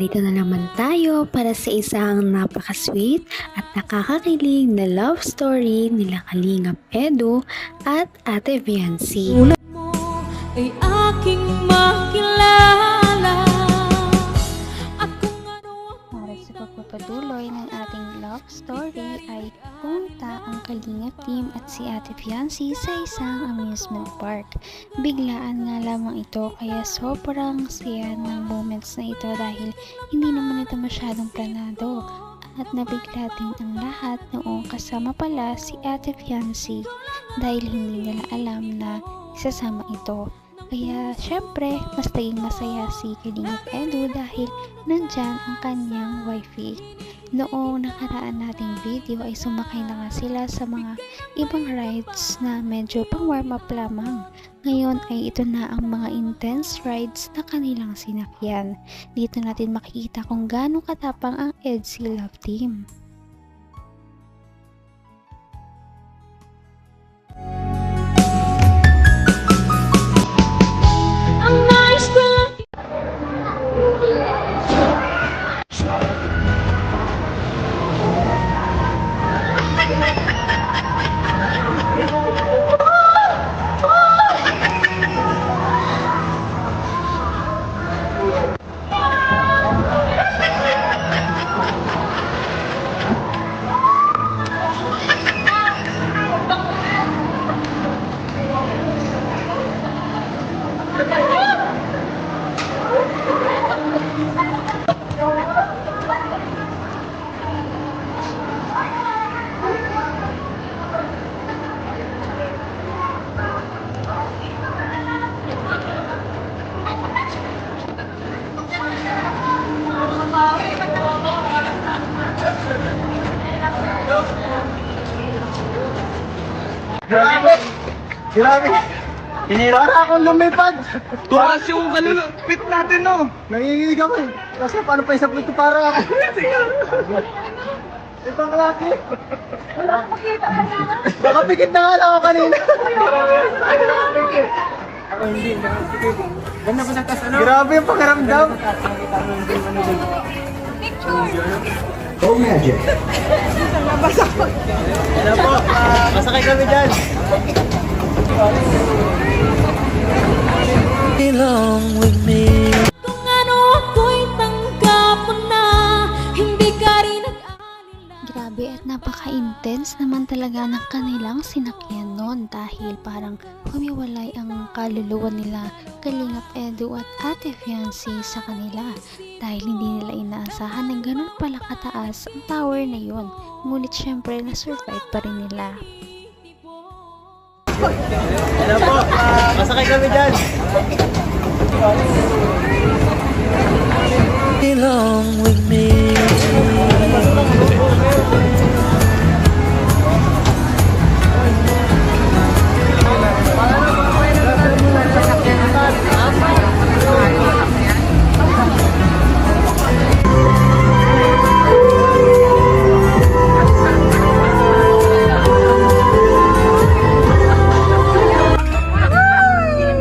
Narito na naman tayo para sa isang napaka-sweet at nakakakilig na love story nila Kalingap Edu at Ate Viancy. Tulad mo ay aking makilala at kung ano Para sa pagpapatuloy ng ating love story ay pumunta ang Kalingap team at si Ate Fiancé sa isang amusement park. Biglaan nga lamang ito kaya sobrang saya ng moments na ito dahil hindi naman ito masyadong planado. At nabigla din ang lahat noong kasama pala si Ate Fiancé dahil hindi nila alam na isasama ito. Kaya syempre mas naging masaya si Kalingap Edu dahil nandyan ang kanyang wifey. Noong nakaraan nating video ay sumakay na nga sila sa mga ibang rides na medyo pang warm up lamang. Ngayon ay ito na ang mga intense rides na kanilang sinakyan. Dito natin makikita kung gaano katapang ang EDSI Love Team. ang nais ko lang Grabe! Para akong lumipad! Tumakas yung pit natin, no? Nanginginig ako eh. Kasi paano pa isang ito para ako? Ibang laki! Baka pikit na nga lang ako kanina. Ako hindi, nakapikit. Ganda ba natas ano? Grabe yung pakiramdam. Go Magic! Ano po, masakay kami dyan. kung ano ako'y tanggap mo na hindi ka rin nag-alala. Grabe at napaka-intense naman talaga ng kanilang sinakyan noon dahil parang humiwalay ang kaluluwa nila Kalingap Edu at Ate Fiancé sa kanila dahil hindi nila inaasahan na ganun pala kataas ang tower na yun. Ngunit syempre na-survive pa rin nila. Ano po, masakay kami dyan.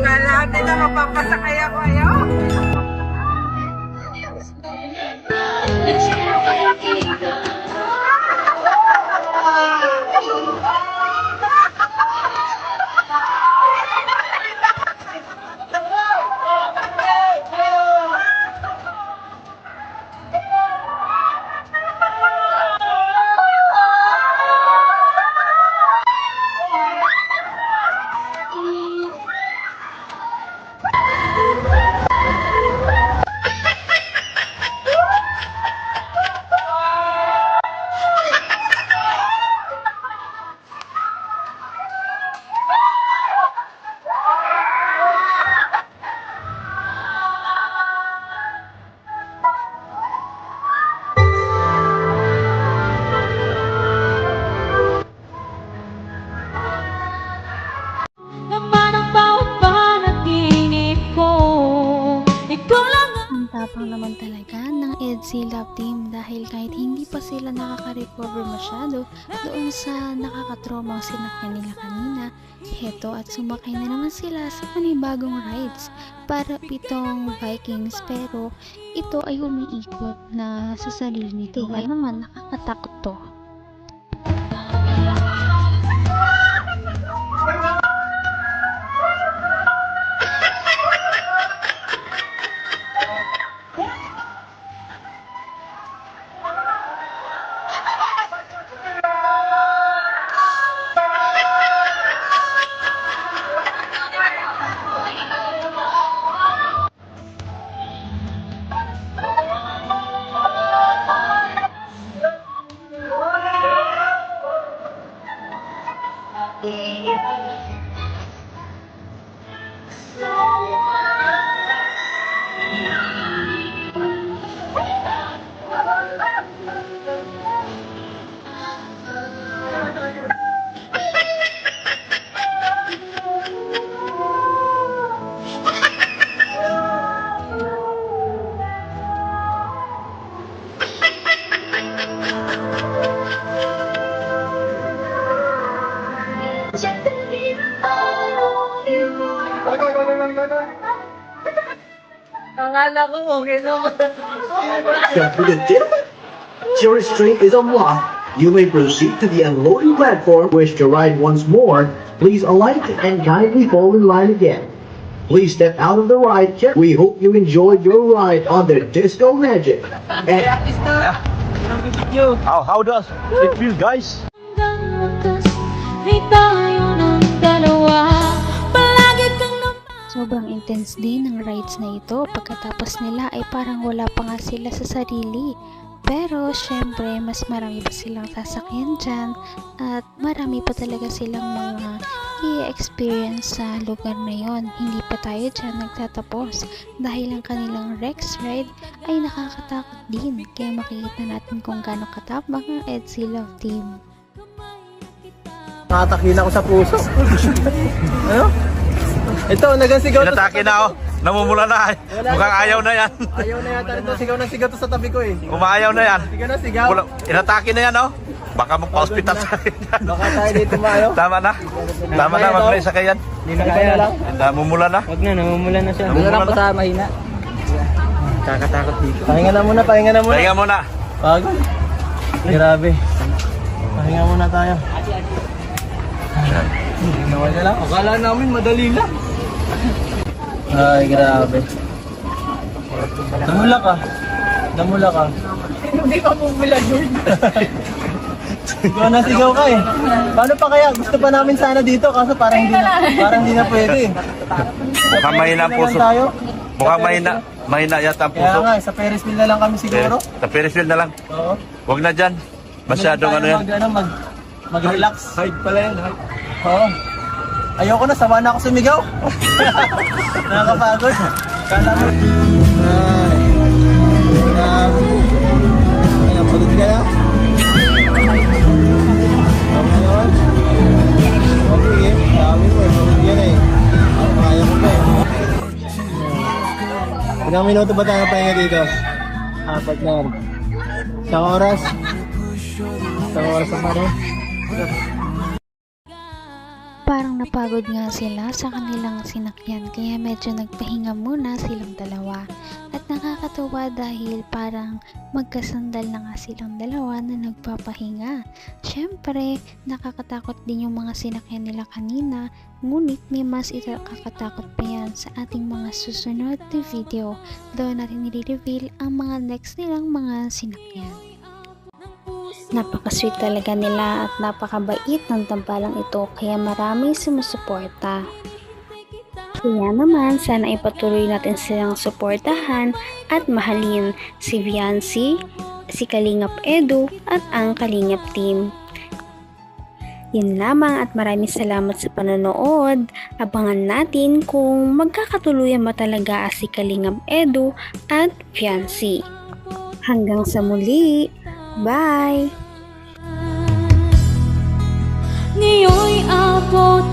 Kala nila mapapasakay ako ayaw. EDSI Love Team dahil kahit hindi pa sila nakaka-recover masyado doon sa nakakatromang sinakyan nila kanina, heto at sumakay na naman sila sa panibagong rides para pitong Vikings, pero ito ay umiikot na sa sarili nito, kaya naman nakakatakot to. Akala ko, okay naman. Confident gentlemen, your restraint is unlocked. You may proceed to the unloading platform. Wish to ride once more, please alight and kindly fall in line again. Please step out of the ride. We hope you enjoyed your ride on the Disco Magic. And How does it feel, guys? Hanggang wakas ay tayo ng dalawa. Palagi kang Sobrang intense din ng rides na ito. Pagkatapos nila ay parang wala pa nga sila sa sarili. Pero syempre mas marami pa silang sasakyan dyan at marami pa talaga silang mga i-experience sa lugar na yon. Hindi pa tayo dyan nagtatapos dahil ang kanilang Rex ride ay nakakatakot din. Kaya makikita natin kung gaano katapang ang EDSI Love Team. Nakatakin ako sa puso. Ano? Ito, nagasigaw to sa Inatake na ako. Namumula na eh. Mukhang ayaw na yan. Ayaw na yata ito. Sigaw na sigaw to sa tabi ko eh. Umaayaw na yan. Sigaw na sigaw. Inatake na yan, oh. Baka magpa-hospital sa akin yan. Baka tayo dito mayo. Tama na. Tama na, wag na isa kayan. Hindi na kaya lang. Namumula na. Wag na, namumula na siya. Namumula na. Sa mahina. Kakatakot dito. Pahinga na muna, pahinga na muna. Pahinga muna. Pagod. Grabe. Pahinga muna tayo. Nawala lang. Akala namin madali lang. Ay, grabe. Namula ka. Namula ka. Hindi ka bumula yun. Sigaw na sigaw ka eh. Paano pa kaya? Gusto pa namin sana dito kaso parang hindi na pwede. Mukhang mahina ang puso. Mukhang mahina yata ang Kaya puso. nga, sa Ferris wheel na lang kami siguro. Sa Ferris wheel na lang. Oo. Huwag na dyan. Masyadong ano yan. Mag-relax. Hide pala yan. Oo. Ayoko na, sama na ako sumigaw. Nakakapagod. Kala mo. Ay. Ay, pagod ka na. Okay naman. Okay, dami mo. Pagod yan eh. Kaya ko pa eh. Ilang minuto ba tayo pahinga dito? 4 na yan. Isang oras. Isang oras ang pare. Parang napagod nga sila sa kanilang sinakyan kaya medyo nagpahinga muna silang dalawa. At nakakatuwa dahil parang magkasandal na nga silang dalawa na nagpapahinga. Syempre, nakakatakot din yung mga sinakyan nila kanina, ngunit may mas ikakatakot pa yan sa ating mga susunod na video. Doon natin nire-reveal ang mga next nilang mga sinakyan. Napaka-sweet talaga nila at napakabait ng tambalang ito kaya maraming sumusuporta. Kaya naman sana ipatuloy natin silang suportahan at mahalin si Viancy, si Kalingap Edu at ang Kalingap Team. Yun lamang at maraming salamat sa panonood. Abangan natin kung magkakatuluyan ba talaga si Kalingap Edu at Viancy. Hanggang sa muli! Bye! ngayon'y abot